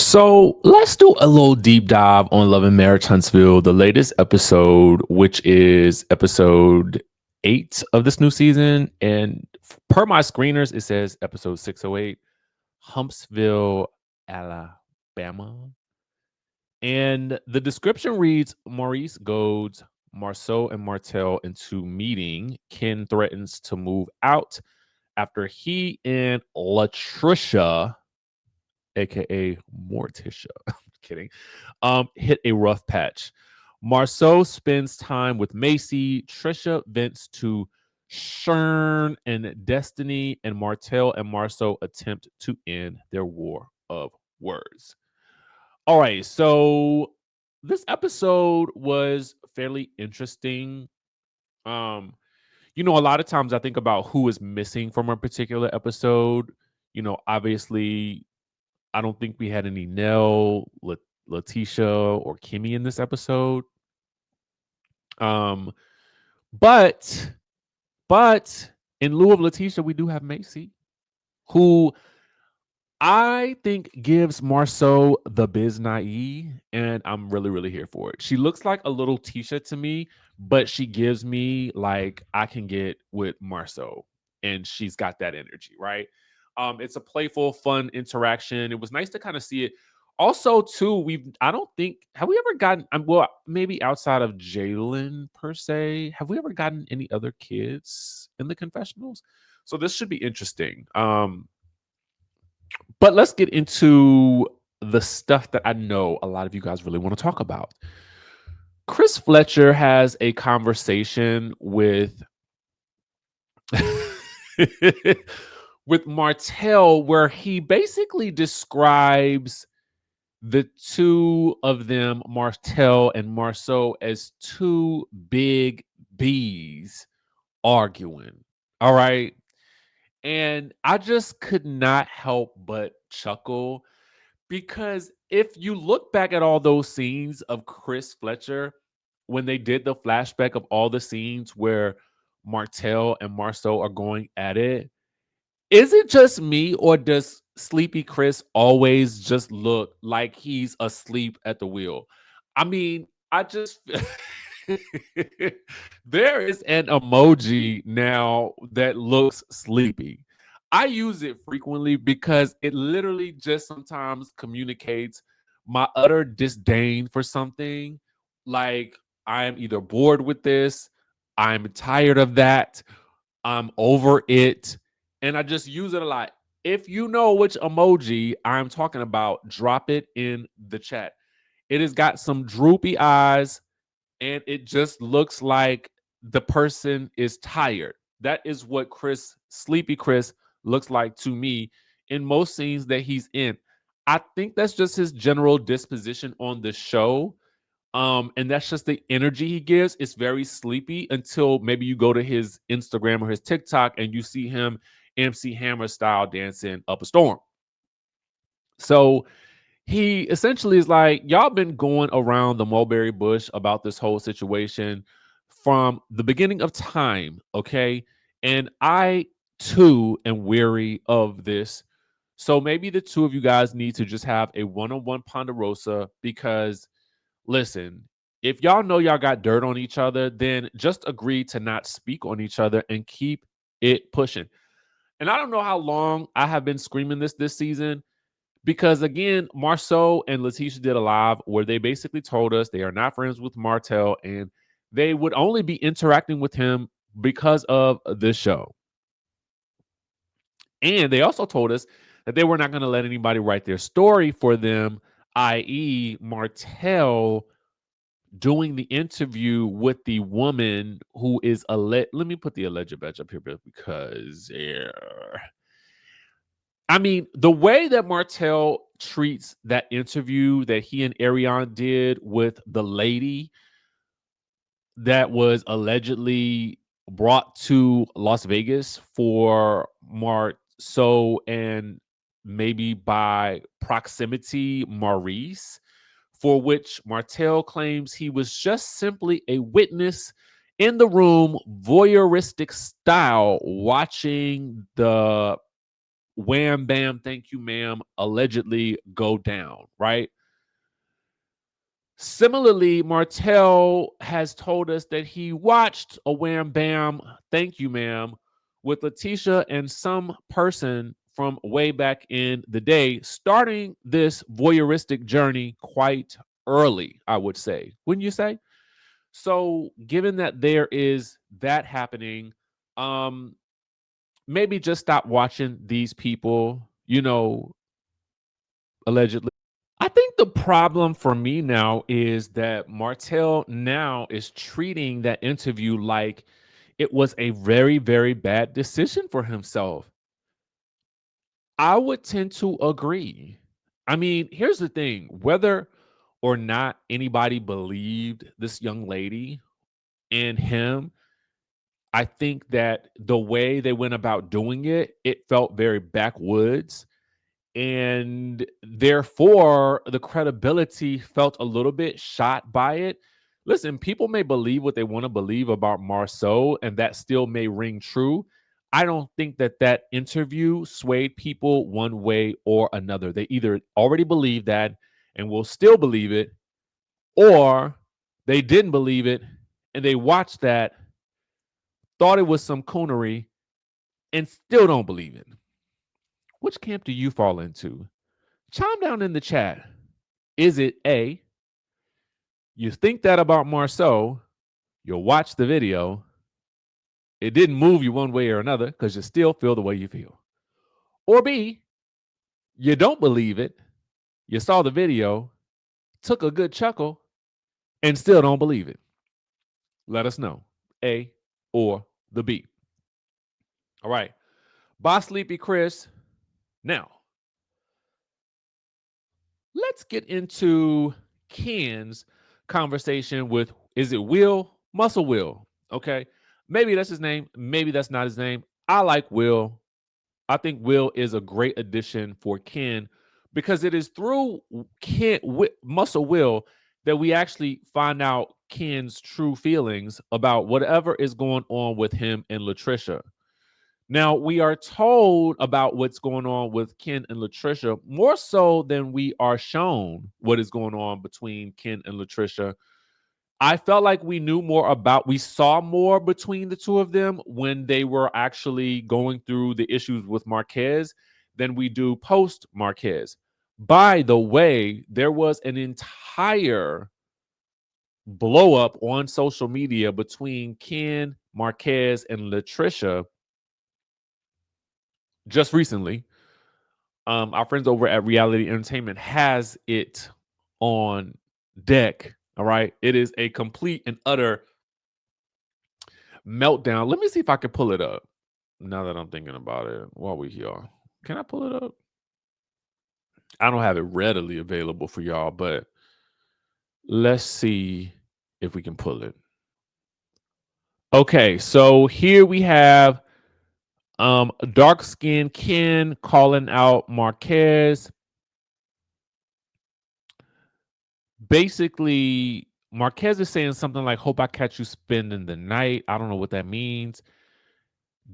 So let's do a little deep dive on Love and Marriage Huntsville, the latest episode, which is episode 8 of this new season. And per my screeners, it says episode 608, Huntsville, Alabama. And the description reads Maurice goads Marceau and Martell into meeting. Ken threatens to move out after he and Latricia, aka Morticia, kidding, hit a rough patch. Marceau spends time with Macy. Trisha vents to Shern and Destiny, and Martell and Marceau attempt to end their war of words. All right, so this episode was fairly interesting. Um, a lot of times I think about who is missing from a particular episode. Obviously, I don't think we had any Latricia, or Kimmy in this episode. Um, but in lieu of Latricia, we do have Macy, who I think gives Marceau the biz naive, and I'm really, really here for it. She looks like a little Tisha to me, but she gives me like I can get with Marceau, and she's got that energy, right? It's a playful, fun interaction. It was nice to kind of see it. Also, too, I don't think have we ever gotten well, maybe outside of Jalen per se, have we ever gotten any other kids in the confessionals? So this should be interesting. But let's get into the stuff that I know a lot of you guys really want to talk about. Chris Fletcher has a conversation with with Martell where he basically describes the two of them, Martell and Marceau, as two big bees arguing. All right. And I just could not help but chuckle because if you look back at all those scenes of Chris Fletcher, when they did the flashback of all the scenes where Martell and Marceau are going at it, is it just me or does Sleepy Chris always just look like he's asleep at the wheel? I mean, I just there is an emoji now that looks sleepy. I use it frequently because it literally just sometimes communicates my utter disdain for something. Like, I am either bored with this, I'm tired of that, I'm over it, and I just use it a lot. If you know which emoji I'm talking about, drop it in the chat. It has got some droopy eyes and it just looks like the person is tired. That is what Sleepy Chris, looks like to me in most scenes that he's in. I think that's just his general disposition on the show. And that's just the energy he gives. It's very sleepy until maybe you go to his Instagram or his TikTok and you see him MC Hammer style dancing up a storm. So he essentially is like, y'all been going around the mulberry bush about this whole situation from the beginning of time, okay? And I too am weary of this. So maybe the two of you guys need to just have a one-on-one ponderosa because listen, if y'all know y'all got dirt on each other, then just agree to not speak on each other and keep it pushing. And I don't know how long I have been screaming this season, because again, Marceau and Latricia did a live where they basically told us they are not friends with Martell and they would only be interacting with him because of this show. And they also told us that they were not going to let anybody write their story for them, i.e., Martell doing the interview with the woman who is let me put the alleged badge up here because I mean, the way that Martell treats that interview that he and Ariane did with the lady that was allegedly brought to Las Vegas for Marceau and maybe by proximity Maurice, for which Martell claims he was just simply a witness in the room, voyeuristic style, watching the wham bam thank you ma'am allegedly go down, right? Similarly, Martell has told us that he watched a wham bam thank you ma'am with Latricia and some person from way back in the day, starting this voyeuristic journey quite early, I would say. Wouldn't you say? So, given that there is that happening, um, maybe just stop watching these people, allegedly. I think the problem for me now is that Martell now is treating that interview like it was a very, very bad decision for himself. I would tend to agree. I mean, here's the thing, whether or not anybody believed this young lady and him, I think that the way they went about doing it, it felt very backwoods. And therefore, the credibility felt a little bit shot by it. Listen, people may believe what they want to believe about Marceau, and that still may ring true. I don't think that that interview swayed people one way or another. They either already believe that and will still believe it, or they didn't believe it and they watched that, thought it was some coonery, and still don't believe it. Which camp do you fall into? Chime down in the chat. Is it A, you think that about Marceau, you'll watch the video, it didn't move you one way or another because you still feel the way you feel? Or B, you don't believe it, you saw the video, took a good chuckle, and still don't believe it? Let us know. A or the B. All right. Boss Sleepy Chris. Now, let's get into Ken's conversation with, is it Will? Muscle Will. Okay. Maybe that's his name. Maybe that's not his name. I like Will. I think Will is a great addition for Ken because it is through Muscle Will that we actually find out Ken's true feelings about whatever is going on with him and Latricia. Now, we are told about what's going on with Ken and Latricia more so than we are shown what is going on between Ken and Latricia. I felt like we saw more between the two of them when they were actually going through the issues with Marquez than we do post Marquez. By the way, there was an entire blow up on social media between Ken, Marquez, and Latricia just recently. Our friends over at Reality Entertainment has it on deck. All right. It is a complete and utter meltdown. Let me see if I can pull it up now that I'm thinking about it while we're here. Can I pull it up? I don't have it readily available for y'all, but let's see if we can pull it. Okay, so here we have dark skinned Ken calling out Marquez. Basically, Marquez is saying something like, hope I catch you spending the night. I don't know what that means.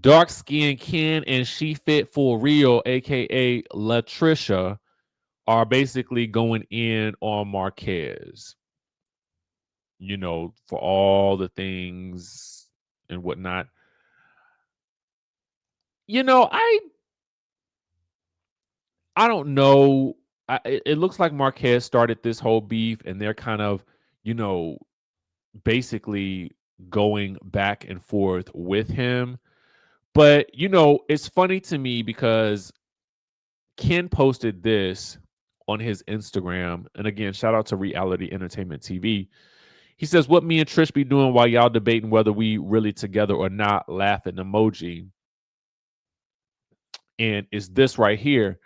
Dark skinned Ken and She Fit for Real, aka Latricia, are basically going in on Marquez, for all the things and whatnot. I don't know. It looks like Marquez started this whole beef and they're kind of, you know, basically going back and forth with him. But, it's funny to me because Ken posted this on his Instagram. And again, shout out to Reality Entertainment TV. He says, what me and Trish be doing while y'all debating whether we really together or not, laughing emoji. And it's this right here.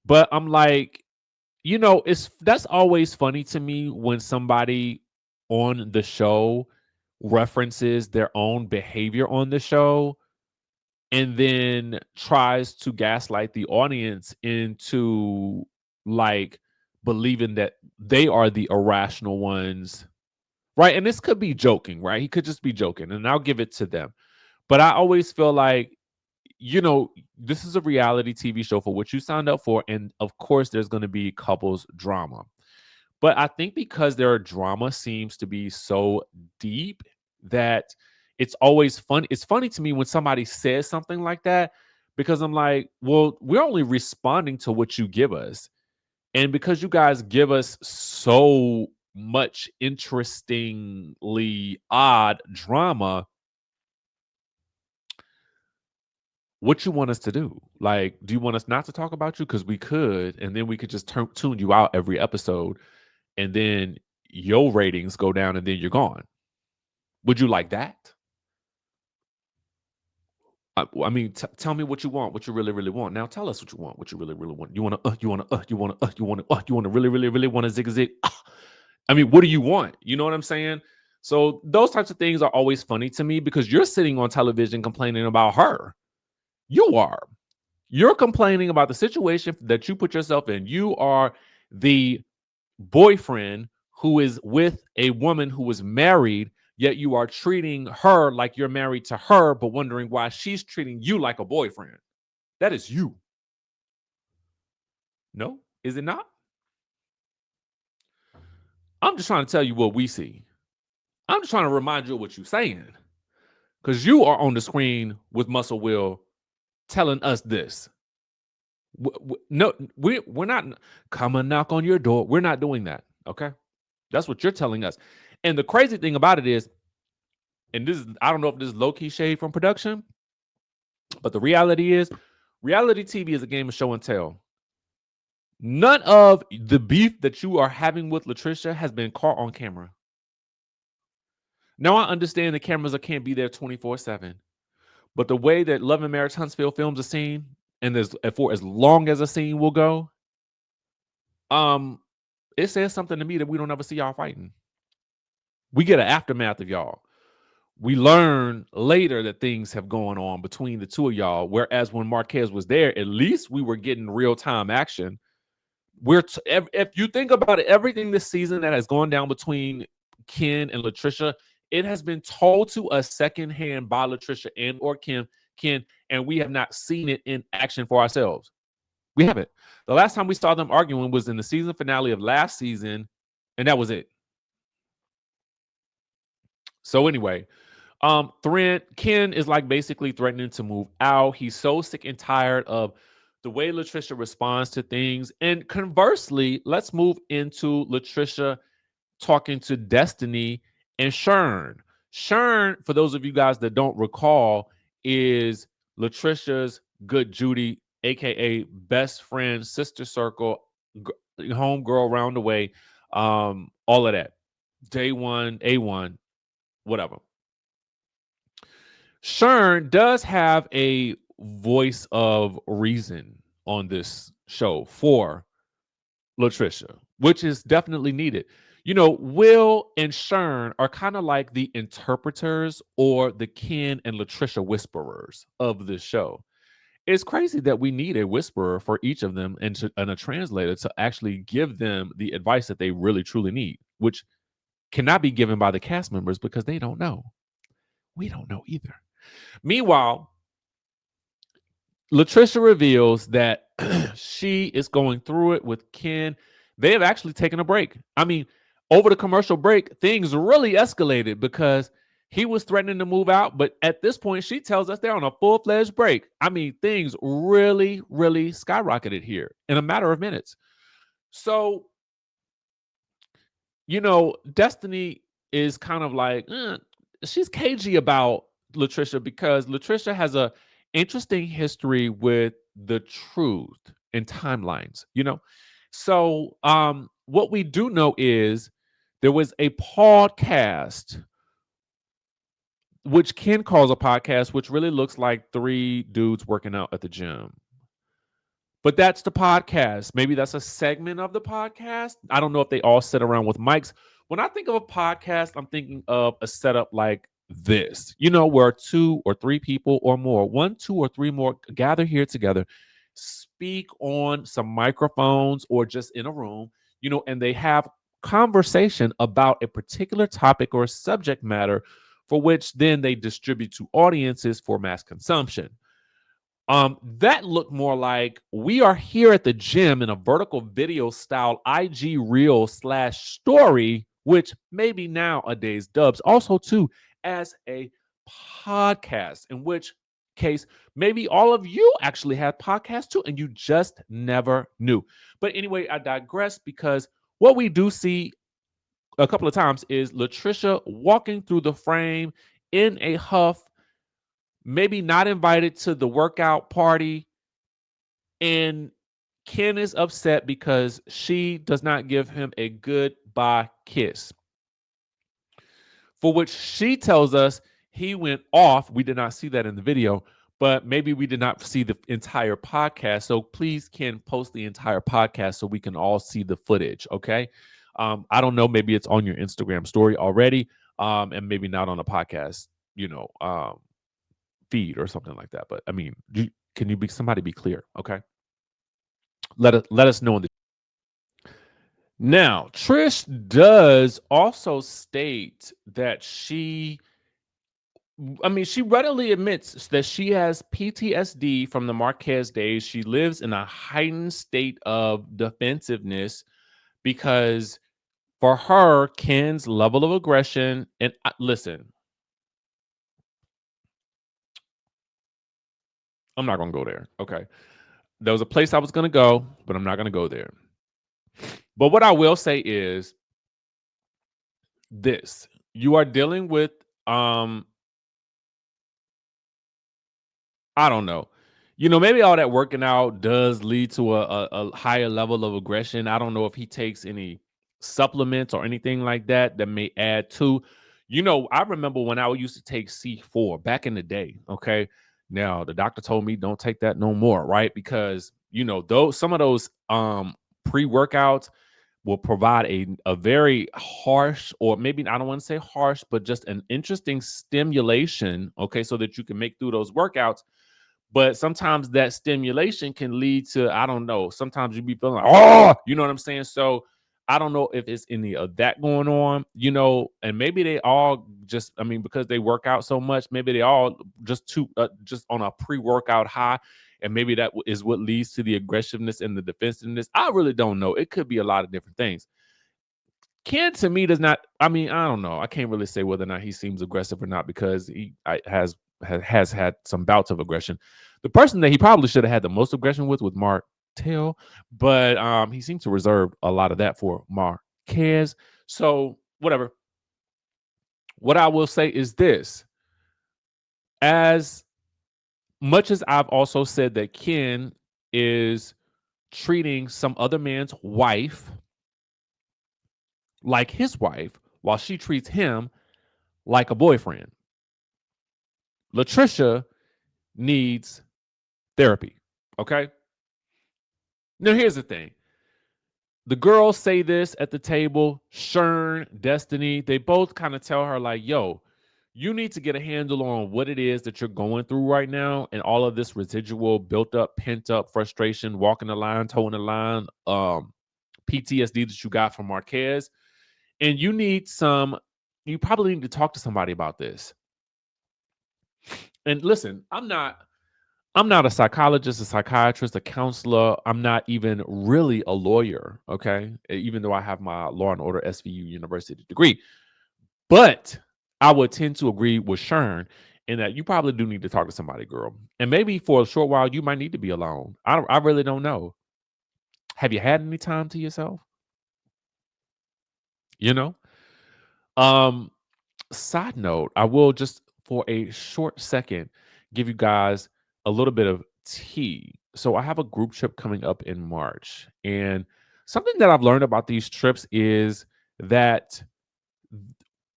But I'm like, that's always funny to me when somebody on the show references their own behavior on the show and then tries to gaslight the audience into like believing that they are the irrational ones, right? And this could be joking, right? He could just be joking, and I'll give it to them. But I always feel like this is a reality TV show for what you signed up for. And of course, there's going to be couples drama. But I think because their drama seems to be so deep that it's always fun. It's funny to me when somebody says something like that because I'm like, well, we're only responding to what you give us. And because you guys give us so much interestingly odd drama, what you want us to do? Like, do you want us not to talk about you? Because we could, and then we could just tune you out every episode, and then your ratings go down, and then you're gone. Would you like that? I mean, tell me what you want, what you really, really want. Now, tell us what you want, what you really, really want. You want to, you want to, you want to, you want to, you want to really, really, really want to zig zig. I mean, what do you want? You know what I'm saying? So those types of things are always funny to me because you're sitting on television complaining about her. You are. You're complaining about the situation that you put yourself in. You are the boyfriend who is with a woman who is married, yet you are treating her like you're married to her, but wondering why she's treating you like a boyfriend. That is you. No, is it not? I'm just trying to tell you what we see. I'm just trying to remind you of what you're saying. Because you are on the screen with Muscle Will telling us this. No, we're not. Come and knock on your door. We're not doing that. Okay. That's what you're telling us. And the crazy thing about it is, and this is, I don't know if this is low-key shade from production, but the reality is, reality TV is a game of show and tell. None of the beef that you are having with Latricia has been caught on camera. Now, I understand the cameras can't be there 24/7, but the way that Love and Marriage Huntsville films a scene, and there's for as long as a scene will go, it says something to me that we don't ever see y'all fighting. We get an aftermath of y'all. We learn later that things have gone on between the two of y'all. Whereas when Marquez was there, at least we were getting real-time action. If you think about it, everything this season that has gone down between Ken and Latricia, it has been told to us secondhand by Latricia and or Ken, and we have not seen it in action for ourselves. We haven't. The last time we saw them arguing was in the season finale of last season, and that was it. So anyway, Ken is like basically threatening to move out. He's so sick and tired of the way Latricia responds to things. And conversely, let's move into Latricia talking to Destiny and Shern. Shern, for those of you guys that don't recall, is Latricia's good Judy, aka best friend, sister circle, home girl round the way, all of that. Day one, A1, whatever. Shern does have a voice of reason on this show for Latricia, which is definitely needed. Will and Shern are kind of like the interpreters or the Ken and Latricia whisperers of this show. It's crazy that we need a whisperer for each of them and a translator to actually give them the advice that they really truly need, which cannot be given by the cast members because they don't know. We don't know either. Meanwhile, Latricia reveals that she is going through it with Ken. They have actually taken a break. I mean, over the commercial break, things really escalated because he was threatening to move out. But at this point, she tells us they're on a full-fledged break. I mean, things really, really skyrocketed here in a matter of minutes. So, Destiny is kind of like, she's cagey about Latricia because Latricia has a interesting history with the truth and timelines, So what we do know is there was a podcast, which Ken calls a podcast, which really looks like three dudes working out at the gym. But that's the podcast. Maybe that's a segment of the podcast. I don't know if they all sit around with mics. When I think of a podcast, I'm thinking of a setup like this, where 2 or 3 people or more, 1, 2, or 3 more gather here together, speak on some microphones or just in a room, and they have conversation about a particular topic or subject matter for which then they distribute to audiences for mass consumption. That looked more like we are here at the gym in a vertical video style IG reel / story, which maybe nowadays dubs also too as a podcast, in which case maybe all of you actually had podcasts too and you just never knew. But anyway, I digress, because what we do see a couple of times is Latricia walking through the frame in a huff, maybe not invited to the workout party, and Ken is upset because she does not give him a goodbye kiss, for which she tells us he went off. We did not see that in the video, but maybe we did not see the entire podcast. So please, Ken, post the entire podcast so we can all see the footage, okay? I don't know. Maybe it's on your Instagram story already, and maybe not on a podcast, feed or something like that. But I mean, can you somebody be clear, okay? Let us know in the. Now, Trish does also state that she readily admits that she has PTSD from the Marquez days. She lives in a heightened state of defensiveness because for her, Ken's level of aggression, and listen, I'm not going to go there. Okay. There was a place I was going to go, but I'm not going to go there. But what I will say is this: you are dealing with, I don't know. Maybe all that working out does lead to a higher level of aggression. I don't know if he takes any supplements or anything like that that may add to. I remember when I used to take C4 back in the day. Okay. Now the doctor told me don't take that no more, right? Because some of those pre-workouts will provide a very harsh, or maybe I don't want to say harsh, but just an interesting stimulation, okay, so that you can make through those workouts. But sometimes that stimulation can lead to, I don't know, sometimes you be feeling like, oh, you know what I'm saying? So I don't know if it's any of that going on, and maybe they all just, because they work out so much, maybe they all just on a pre-workout high. And maybe that is what leads to the aggressiveness and the defensiveness. I really don't know. It could be a lot of different things. Ken, to me, does not. I don't know. I can't really say whether or not he seems aggressive or not, because he has had some bouts of aggression. The person that he probably should have had the most aggression with was Martell, but he seemed to reserve a lot of that for Marquez. So whatever. What I will say is this: as much as I've also said that Ken is treating some other man's wife like his wife, while she treats him like a boyfriend, Latricia needs therapy. Okay. Now, here's the thing. The girls say this at the table. Shern, Destiny, they both kind of tell her, like, yo, you need to get a handle on what it is that you're going through right now, and all of this residual, built up, pent up frustration, walking the line, towing the line, PTSD that you got from Marquez. And you probably need to talk to somebody about this. And listen, I'm not a psychologist, a psychiatrist, a counselor. I'm not even really a lawyer, okay? Even though I have my Law and Order SVU University degree. But I would tend to agree with Shern in that you probably do need to talk to somebody, girl. And maybe for a short while, you might need to be alone. I really don't know. Have you had any time to yourself? You know? Side note, I will just for a short second give you guys a little bit of tea. So I have a group trip coming up in March, and something that I've learned about these trips is that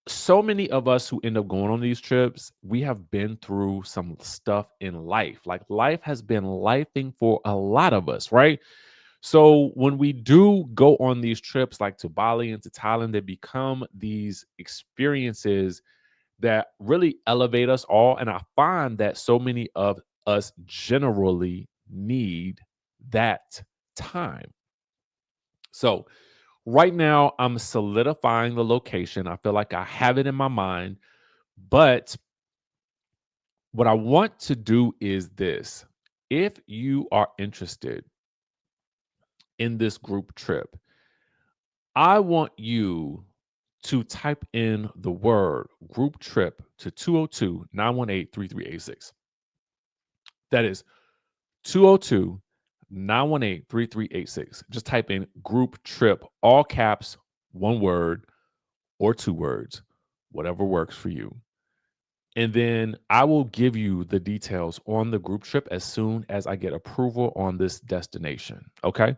so many of us who end up going on these trips, we have been through some stuff in life. Like, life has been lifing for a lot of us, right? So when we do go on these trips, like to Bali and to Thailand, they become these experiences that really elevate us all. And I find that so many of us generally need that time. So right now, I'm solidifying the location. I feel like I have it in my mind, but what I want to do is this. if you are interested in this group trip, I want you to type in the word group trip to 202-918-3386. That is 202-918-3386. Just type in group trip, all caps, one word or two words, whatever works for you. And then I will give you the details on the group trip as soon as I get approval on this destination. Okay.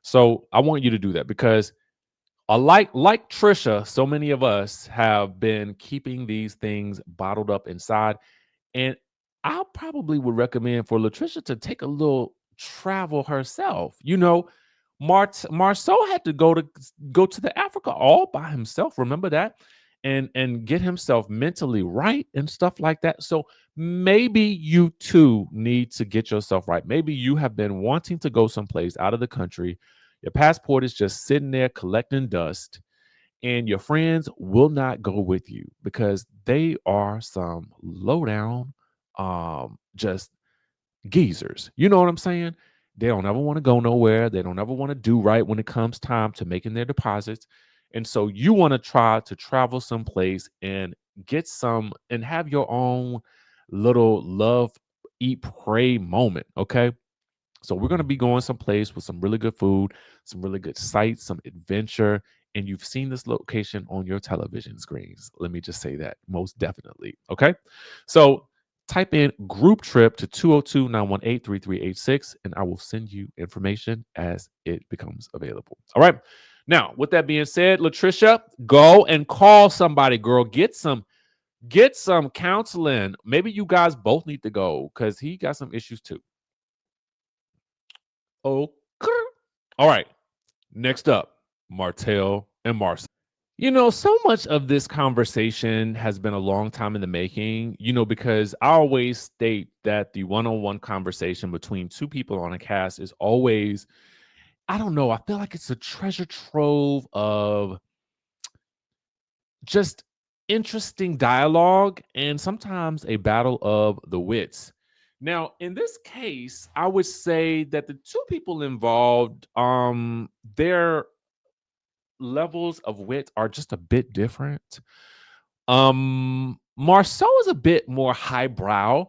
So I want you to do that because like Trisha, so many of us have been keeping these things bottled up inside. And I probably would recommend for Latricia to take a little travel herself. Marceau had to go to the Africa all by himself. Remember that, and get himself mentally right and stuff like that. So maybe you too need to get yourself right. Maybe you have been wanting to go someplace out of the country. Your passport is just sitting there collecting dust, and your friends will not go with you because they are some low down, just geezers. You know what I'm saying? They don't ever want to go nowhere. They don't ever want to do right when it comes time to making their deposits. And so you want to try to travel someplace and get some and have your own little love, eat, pray moment. Okay. So we're going to be going someplace with some really good food, some really good sights, some adventure. And you've seen this location on your television screens. Let me just say that most definitely. Okay. So type in group trip to 202-918-3386, and I will send you information as it becomes available. All right. Now, with that being said, Latricia, go and call somebody, girl. Get some counseling. Maybe you guys both need to go because he got some issues too. Okay. All right. Next up, Martell and Marsau. So much of this conversation has been a long time in the making, because I always state that the one on one conversation between two people on a cast is always, I don't know, I feel like it's a treasure trove of just interesting dialogue and sometimes a battle of the wits. Now, in this case, I would say that the two people involved, their levels of wit are just a bit different. Marceau is a bit more highbrow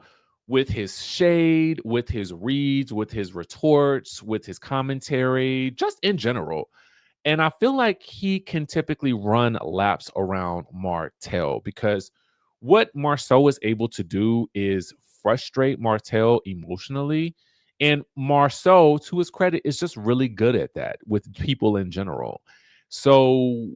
with his shade, with his reads, with his retorts, with his commentary, just in general. And I feel like he can typically run laps around Martell because what Marceau is able to do is frustrate Martell emotionally. And Marceau, to his credit, is just really good at that with people in general. So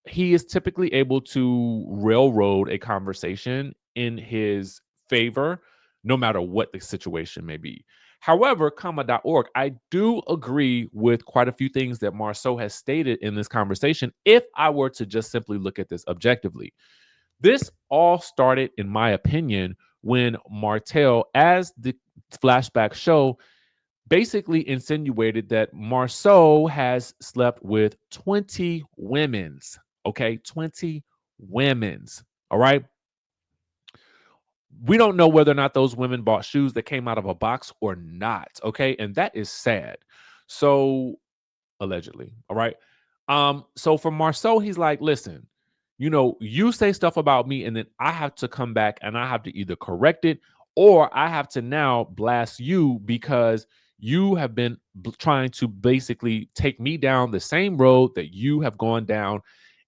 he is typically able to railroad a conversation in his favor, no matter what the situation may be. However, comma.org, I do agree with quite a few things that Marceau has stated in this conversation. If I were to just simply look at this objectively, this all started, in my opinion, when Martell, as the flashback show, basically insinuated that Marceau has slept with 20 women's. Okay, 20 women's. All right. We don't know whether or not those women bought shoes that came out of a box or not. Okay. And that is sad. So allegedly. All right. So for Marceau, he's like, listen, you say stuff about me, and then I have to come back and I have to either correct it or I have to now blast you because you have been trying to basically take me down the same road that you have gone down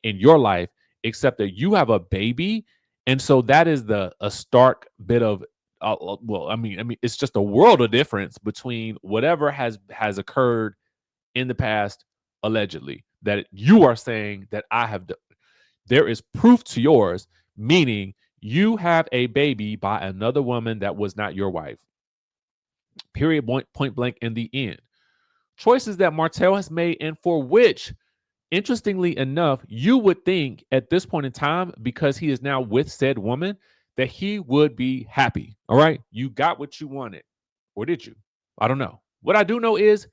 in your life, except that you have a baby. And so that is a stark bit of well, I mean, it's just a world of difference between whatever has occurred in the past, allegedly, that you are saying that I have done. There is proof to yours, meaning you have a baby by another woman that was not your wife. Period. Point blank in the end. Choices that Martell has made, and for which, interestingly enough, you would think at this point in time, because he is now with said woman, that he would be happy. All right. You got what you wanted. Or did you? I don't know. What I do know is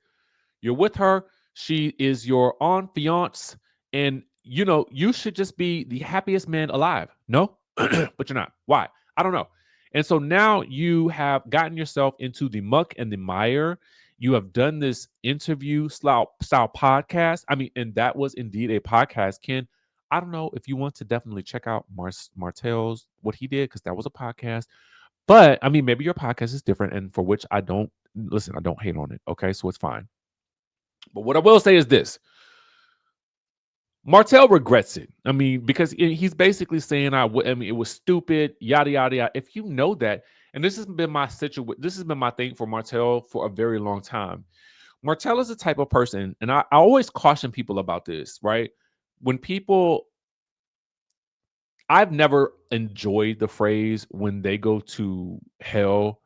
you're with her. She is your on fiance. And, you should just be the happiest man alive. No, but you're not. Why? I don't know. And so now you have gotten yourself into the muck and the mire. You have done this interview style podcast. I mean, and that was indeed a podcast. Ken, I don't know if you want to definitely check out Martell's what he did, because that was a podcast. But I mean, maybe your podcast is different, and for which I don't listen. I don't hate on it. Okay, so it's fine. But what I will say is this: Martell regrets it. I mean, because he's basically saying, I mean, it was stupid, yada yada yada. If you know that, and this has been my situation, this has been my thing for Martell for a very long time. Martell is the type of person, and I always caution people about this, right? When people, I've never enjoyed the phrase when they go to hell.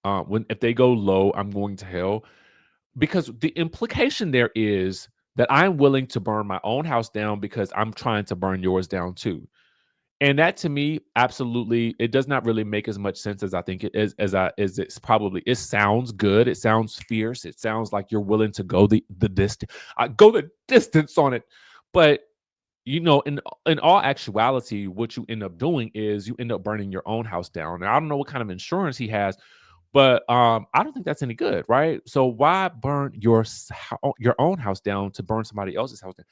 When if they go low, I'm going to hell, because the implication there is that I'm willing to burn my own house down because I'm trying to burn yours down too. And that to me, absolutely, it does not really make as much sense as I think it is, as it's probably. It sounds good. It sounds fierce. It sounds like you're willing to go the distance. Go the distance on it. But in all actuality, what you end up doing is you end up burning your own house down. Now, I don't know what kind of insurance he has, but I don't think that's any good, right? So why burn your own house down to burn somebody else's house down?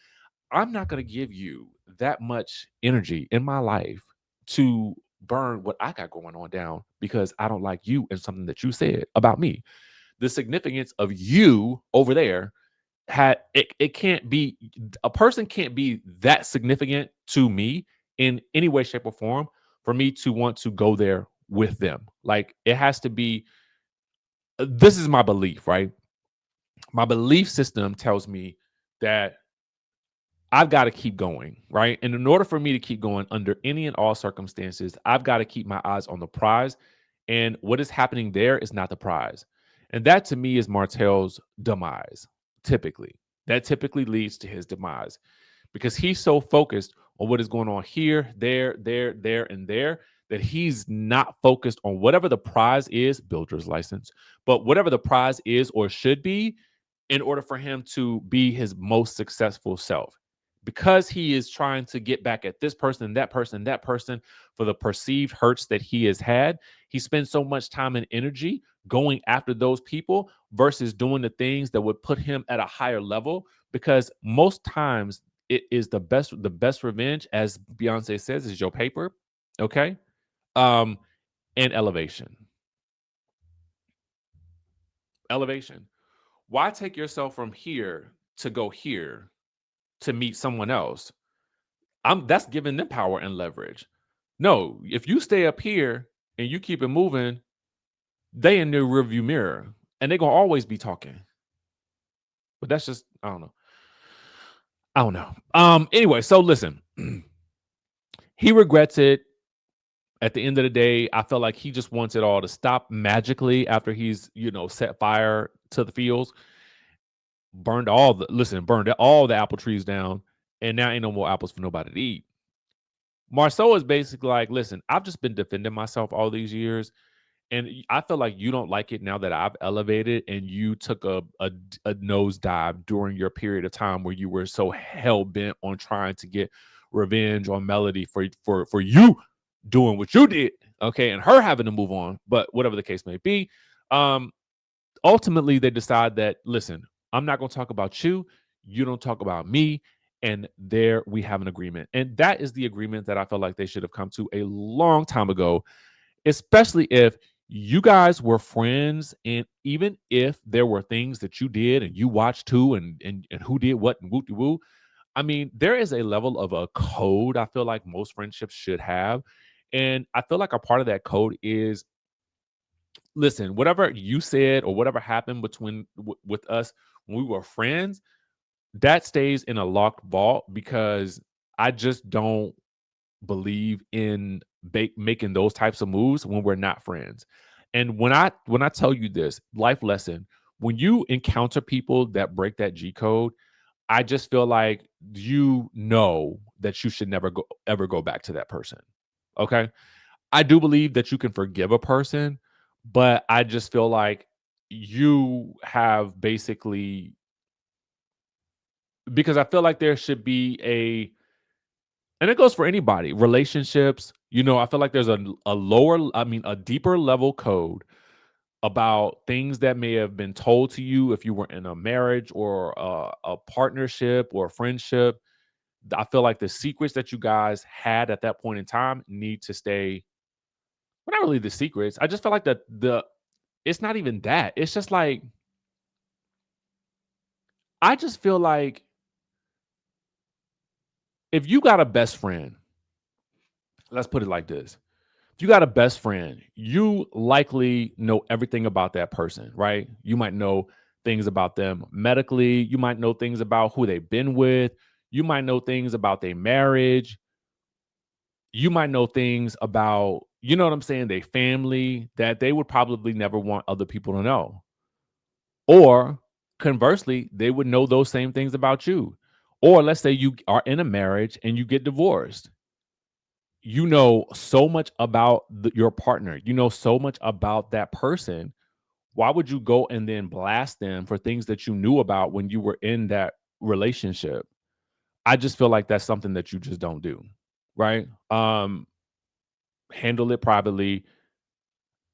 I'm not going to give you that much energy in my life to burn what I got going on down because I don't like you and something that you said about me. The significance of you over there it can't be, a person can't be that significant to me in any way, shape, or form for me to want to go there with them. Like, it has to be, this is my belief, right? My belief system tells me that I've got to keep going, right? And in order for me to keep going under any and all circumstances, I've got to keep my eyes on the prize. And what is happening there is not the prize. And that to me is Martell's demise, typically. That typically leads to his demise because he's so focused on what is going on here, there, and there that he's not focused on whatever the prize is, builder's license, but whatever the prize is or should be in order for him to be his most successful self. Because he is trying to get back at this person, that person, that person for the perceived hurts that he has had, he spends so much time and energy going after those people versus doing the things that would put him at a higher level. Because most times it is the best revenge, as Beyonce says, is your paper. Okay. Um, and elevation. Elevation. Why take yourself from here to go here to meet someone else? That's giving them power and leverage. No, if you stay up here and you keep it moving, they in their rearview mirror and they're gonna always be talking. But that's just, I don't know. I don't know. Anyway, so listen, he regrets it. At the end of the day, I felt like he just wants it all to stop magically after he's, set fire to the fields, burned all the apple trees down, and now ain't no more apples for nobody to eat. Marceau is basically like, listen, I've just been defending myself all these years, and I feel like you don't like it now that I've elevated and you took a nosedive during your period of time where you were so hell bent on trying to get revenge on Melody for you doing what you did, okay, and her having to move on. But whatever the case may be, um, ultimately they decide that, listen, I'm not going to talk about you. You don't talk about me. And there we have an agreement. And that is the agreement that I felt like they should have come to a long time ago, especially if you guys were friends. And even if there were things that you did and you watched too, and who did what and woo woo. I mean, there is a level of a code I feel like most friendships should have. And I feel like a part of that code is, listen, whatever you said or whatever happened between with us when we were friends, that stays in a locked vault, because I just don't believe in making those types of moves when we're not friends. And when I tell you this life lesson, when you encounter people that break that G code, I just feel like that you should never ever go back to that person. Okay? I do believe that you can forgive a person, but I just feel like you have basically, because I feel like there should be and it goes for anybody, relationships. You know, I feel like there's a deeper level code about things that may have been told to you if you were in a marriage or a partnership or a friendship. I feel like the secrets that you guys had at that point in time need to stay. Well, not really the secrets. I just feel like the it's not even that. It's just like I just feel like if you got a best friend, let's put it like this. If you got a best friend, you likely know everything about that person, right? You might know things about them medically. You might know things about who they've been with. You might know things about their marriage. You might know things about, you know what I'm saying, their family that they would probably never want other people to know. Or conversely, they would know those same things about you. Or let's say you are in a marriage and you get divorced. You know so much about your partner. You know so much about that person. Why would you go and then blast them for things that you knew about when you were in that relationship? I just feel like that's something that you just don't do, right? Handle it privately,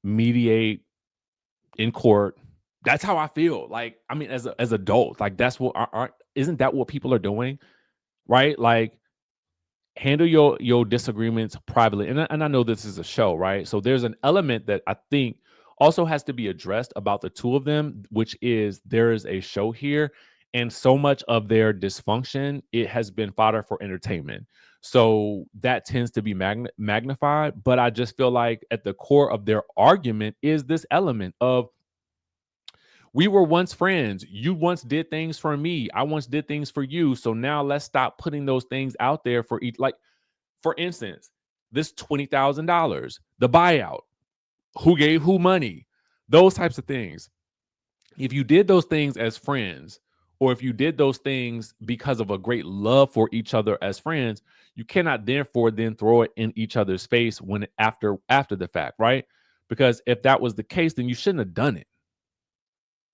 mediate in court. That's how I feel. Like, I mean, as adults, like that's what aren't isn't that what people are doing, right? Like, handle your disagreements privately. And I know this is a show, right? So there's an element that I think also has to be addressed about the two of them, which is there is a show here, and so much of their dysfunction, it has been fodder for entertainment. So that tends to be magnified. But I just feel like at the core of their argument is this element of we were once friends. You once did things for me. I once did things for you. So now let's stop putting those things out there for each. Like, for instance, this $20,000, the buyout, who gave who money, those types of things. If you did those things as friends, or if you did those things because of a great love for each other as friends, you cannot therefore then throw it in each other's face when after the fact, right? Because if that was the case, then you shouldn't have done it.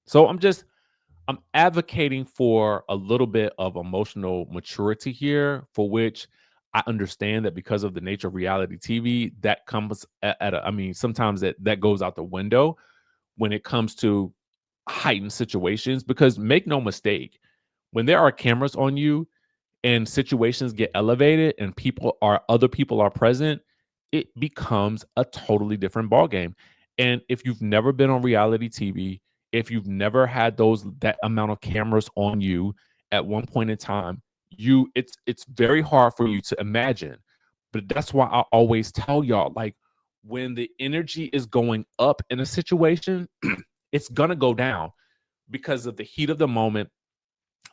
So I'm advocating for a little bit of emotional maturity here, for which I understand that because of the nature of reality TV, that comes I mean, sometimes that goes out the window when it comes to heightened situations. Because make no mistake, when there are cameras on you and situations get elevated and other people are present, it becomes a totally different ballgame. And if you've never been on reality TV, if you've never had that amount of cameras on you at one point in time, it's very hard for you to imagine. But that's why I always tell y'all, like, when the energy is going up in a situation, it's gonna go down because of the heat of the moment.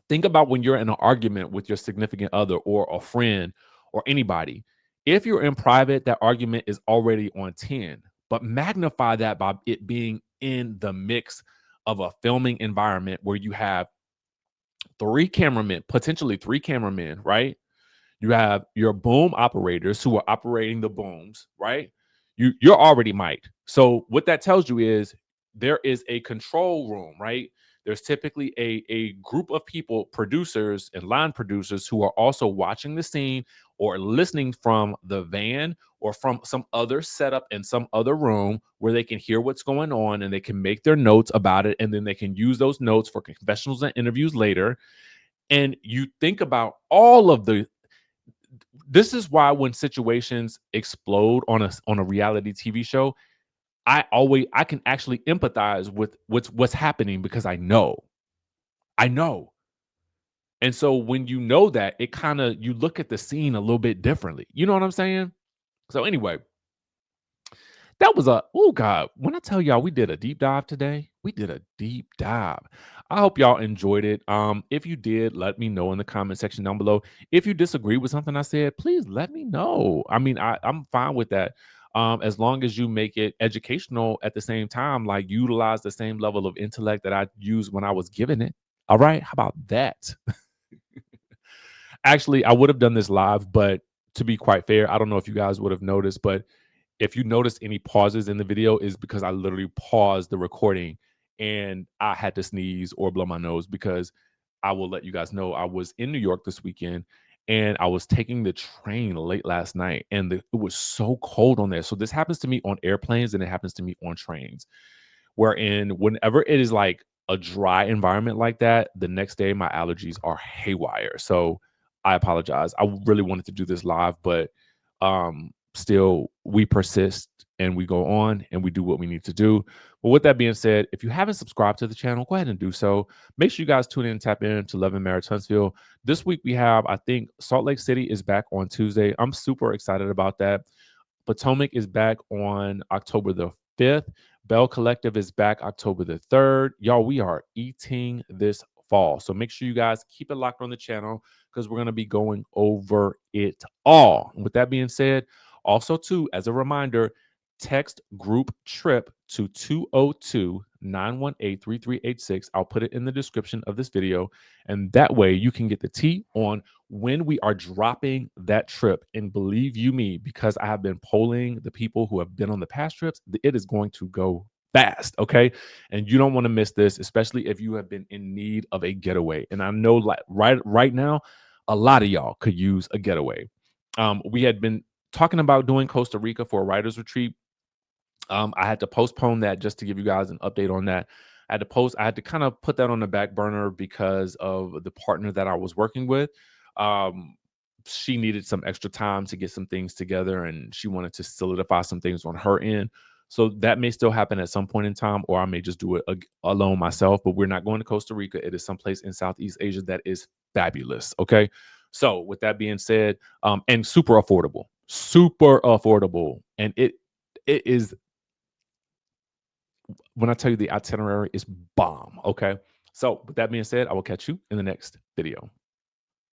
Think about when you're in an argument with your significant other or a friend or anybody. If you're in private, that argument is already on 10, but magnify that by it being in the mix of a filming environment where you have potentially three cameramen, right? You have your boom operators who are operating the booms, right? You're already mic'd. So what that tells you is there is a control room, right? There's typically a group of people, producers and line producers, who are also watching the scene or listening from the van or from some other setup in some other room where they can hear what's going on and they can make their notes about it. And then they can use those notes for confessionals and interviews later. And you think about all of this is why when situations explode on a reality TV show, I can actually empathize with what's happening because I know. And so when you know that, it kind of you look at the scene a little bit differently. You know what I'm saying? So anyway, that was oh God. When I tell y'all we did a deep dive today, we did a deep dive. I hope y'all enjoyed it. If you did, let me know in the comment section down below. If you disagree with something I said, please let me know. I mean, I'm fine with that. As long as you make it educational at the same time, like utilize the same level of intellect that I used when I was giving it. All right. How about that? Actually, I would have done this live, but to be quite fair, I don't know if you guys would have noticed, but if you notice any pauses in the video is because I literally paused the recording and I had to sneeze or blow my nose, because I will let you guys know I was in New York this weekend and I was taking the train late last night, and it was so cold on there. So this happens to me on airplanes, and it happens to me on trains. Wherein whenever it is like a dry environment like that, the next day my allergies are haywire. So I apologize. I really wanted to do this live, but still we persist and we go on and we do what we need to do. But with that being said, if you haven't subscribed to the channel, go ahead and do so. Make sure you guys tune in and tap in to Love and Marriage Huntsville. This week we have, I think, Salt Lake City is back on Tuesday. I'm super excited about that. Potomac is back on October the 5th. Bell Collective is back October the 3rd. Y'all, we are eating this fall. So make sure you guys keep it locked on the channel because we're going to be going over it all. With that being said, also, too, as a reminder, text group trip to 202-918-3386. I'll put it in the description of this video. And that way you can get the tea on when we are dropping that trip. And believe you me, because I have been polling the people who have been on the past trips, it is going to go fast. Okay. And you don't want to miss this, especially if you have been in need of a getaway. And I know like right now, a lot of y'all could use a getaway. We had been talking about doing Costa Rica for a writer's retreat. I had to postpone that just to give you guys an update on that. I had to kind of put that on the back burner because of the partner that I was working with. She needed some extra time to get some things together, and she wanted to solidify some things on her end. So that may still happen at some point in time, or I may just do it alone myself. But we're not going to Costa Rica. It is someplace in Southeast Asia that is fabulous. Okay. So with that being said, and super affordable, and it is, when I tell you the itinerary is bomb. Okay. So with that being said, I will catch you in the next video.